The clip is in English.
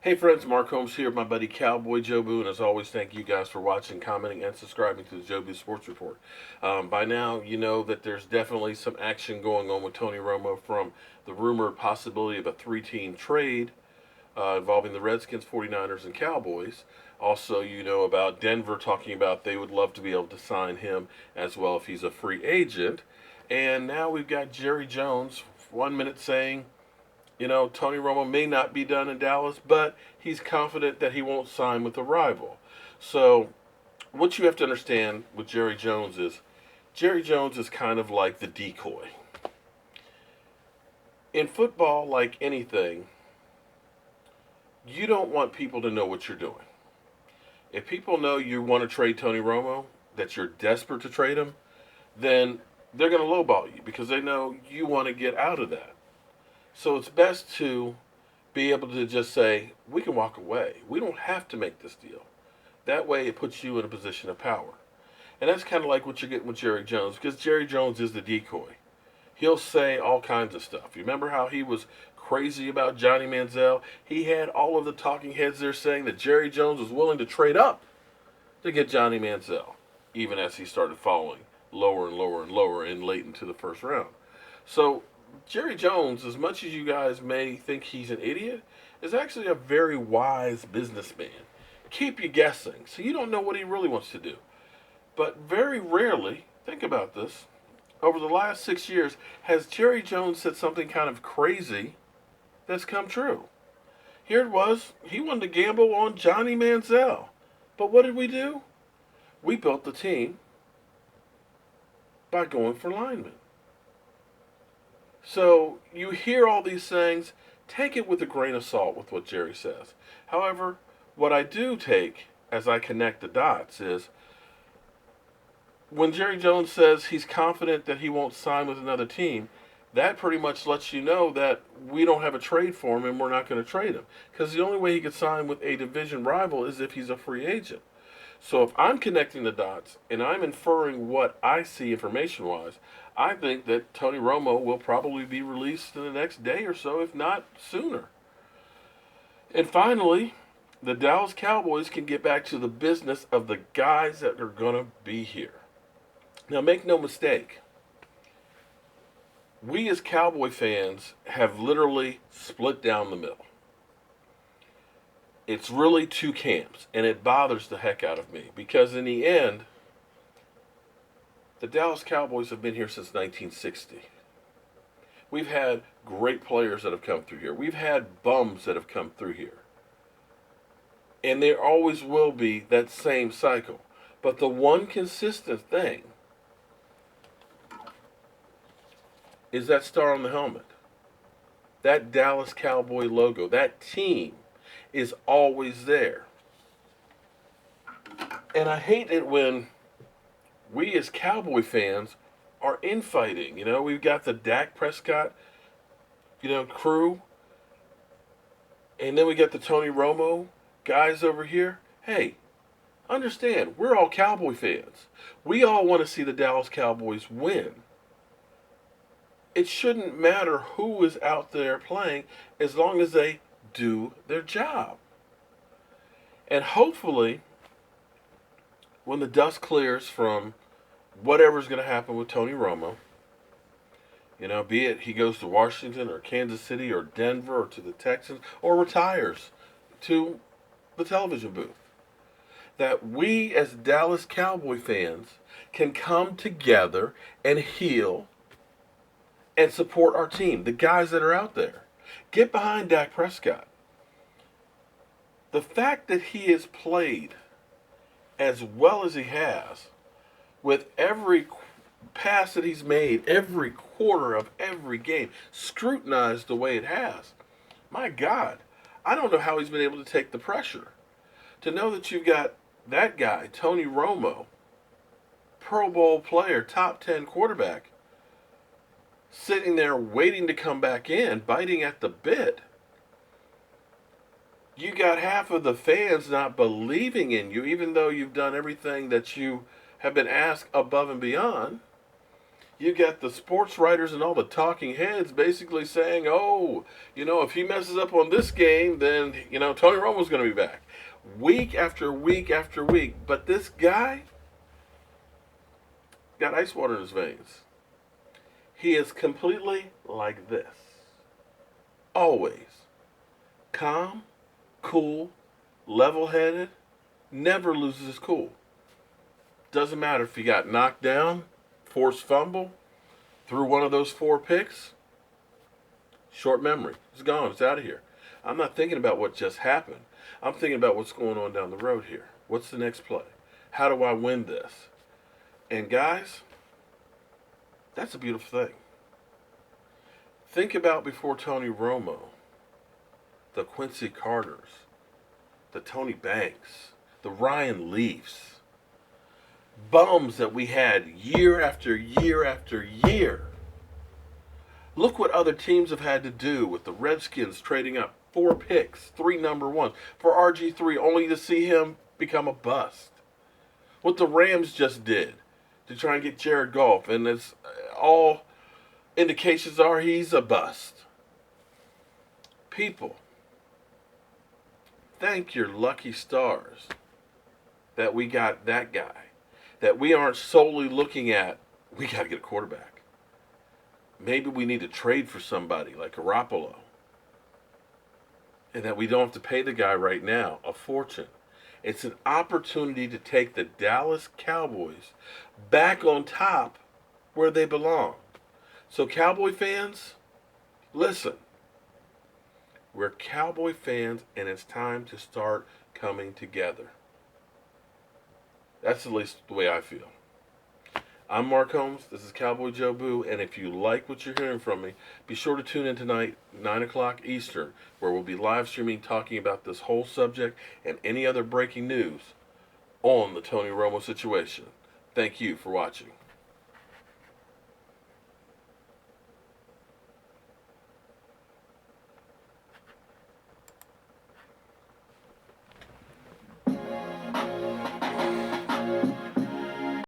Hey friends, Mark Holmes here, my buddy Cowboy Jobu, and as always, thank you guys for watching, commenting, and subscribing to the Jobu Sports Report. By now, you know that there's definitely some action going on with Tony Romo from the rumored possibility of a three-team trade involving the Redskins, 49ers, and Cowboys. Also, you know about Denver talking about they would love to be able to sign him as well if he's a free agent. And now we've got Jerry Jones, 1 minute saying Tony Romo may not be done in Dallas, but he's confident that he won't sign with a rival. So, what you have to understand with Jerry Jones is kind of like the decoy. In football, like anything, you don't want people to know what you're doing. If people know you want to trade Tony Romo, that you're desperate to trade him, then they're going to lowball you because they know you want to get out of that. So it's best to be able to just say, we can walk away. We don't have to make this deal. That way it puts you in a position of power. And that's kind of like what you're getting with Jerry Jones, because Jerry Jones is the decoy. He'll say all kinds of stuff. You remember how he was crazy about Johnny Manziel? He had all of the talking heads there saying that Jerry Jones was willing to trade up to get Johnny Manziel, even as he started falling lower and lower and lower and late into the first round. So Jerry Jones, as much as you guys may think he's an idiot, is actually a very wise businessman. Keep you guessing, so you don't know what he really wants to do. But very rarely, think about this, over the last 6 years, has Jerry Jones said something kind of crazy that's come true. Here it was, he wanted to gamble on Johnny Manziel. But what did we do? We built the team by going for linemen. So you hear all these things, take it with a grain of salt with what Jerry says. However, what I do take as I connect the dots is when Jerry Jones says he's confident that he won't sign with another team, that pretty much lets you know that we don't have a trade for him and we're not going to trade him. Because the only way he could sign with a division rival is if he's a free agent. So if I'm connecting the dots and I'm inferring what I see information wise, I think that Tony Romo will probably be released in the next day or so, if not sooner. And finally, the Dallas Cowboys can get back to the business of the guys that are going to be here. Now, make no mistake, we as Cowboy fans have literally split down the middle. It's really two camps, and it bothers the heck out of me because in the end, the Dallas Cowboys have been here since 1960. We've had great players that have come through here. We've had bums that have come through here. And there always will be that same cycle. But the one consistent thing is that star on the helmet. That Dallas Cowboy logo, that team is always there. And I hate it when we as Cowboy fans are infighting. We've got the Dak Prescott, crew. And then we got the Tony Romo guys over here. Hey, understand, we're all Cowboy fans. We all want to see the Dallas Cowboys win. It shouldn't matter who is out there playing as long as they do their job. And hopefully, when the dust clears from whatever's going to happen with Tony Romo, be it he goes to Washington or Kansas City or Denver or to the Texans or retires to the television booth, that we as Dallas Cowboy fans can come together and heal and support our team, the guys that are out there. Get behind Dak Prescott. The fact that he has played as well as he has, with every pass that he's made, every quarter of every game, scrutinized the way it has, my God, I don't know how he's been able to take the pressure. To know that you've got that guy, Tony Romo, Pro Bowl player, top 10 quarterback, sitting there waiting to come back in, biting at the bit. You got half of the fans not believing in you, even though you've done everything that you have been asked above and beyond. You got the sports writers and all the talking heads basically saying, oh, if he messes up on this game, then, Tony Romo's going to be back. Week after week after week. But this guy got ice water in his veins. He is completely like this. Always. Calm, cool, level-headed, never loses his cool. Doesn't matter if he got knocked down, forced fumble, threw one of those 4 picks. Short memory. It's gone. It's out of here. I'm not thinking about what just happened. I'm thinking about what's going on down the road here. What's the next play? How do I win this? And guys, that's a beautiful thing. Think about before Tony Romo, the Quincy Carters, the Tony Banks, the Ryan Leafs, bums that we had year after year after year. Look what other teams have had to do with the Redskins trading up 4 picks, 3 number ones, for RG3 only to see him become a bust. What the Rams just did to try and get Jared Goff, and it's all indications are he's a bust. People, thank your lucky stars that we got that guy, that we aren't solely looking at, we got to get a quarterback. Maybe we need to trade for somebody like Garoppolo, and that we don't have to pay the guy right now a fortune. It's an opportunity to take the Dallas Cowboys back on top where they belong. So Cowboy fans, listen. We're Cowboy fans, and it's time to start coming together. That's at least the way I feel. I'm Mark Holmes. This is Cowboy Joe Boo, and if you like what you're hearing from me, be sure to tune in tonight, 9 o'clock Eastern, where we'll be live streaming talking about this whole subject and any other breaking news on the Tony Romo situation. Thank you for watching.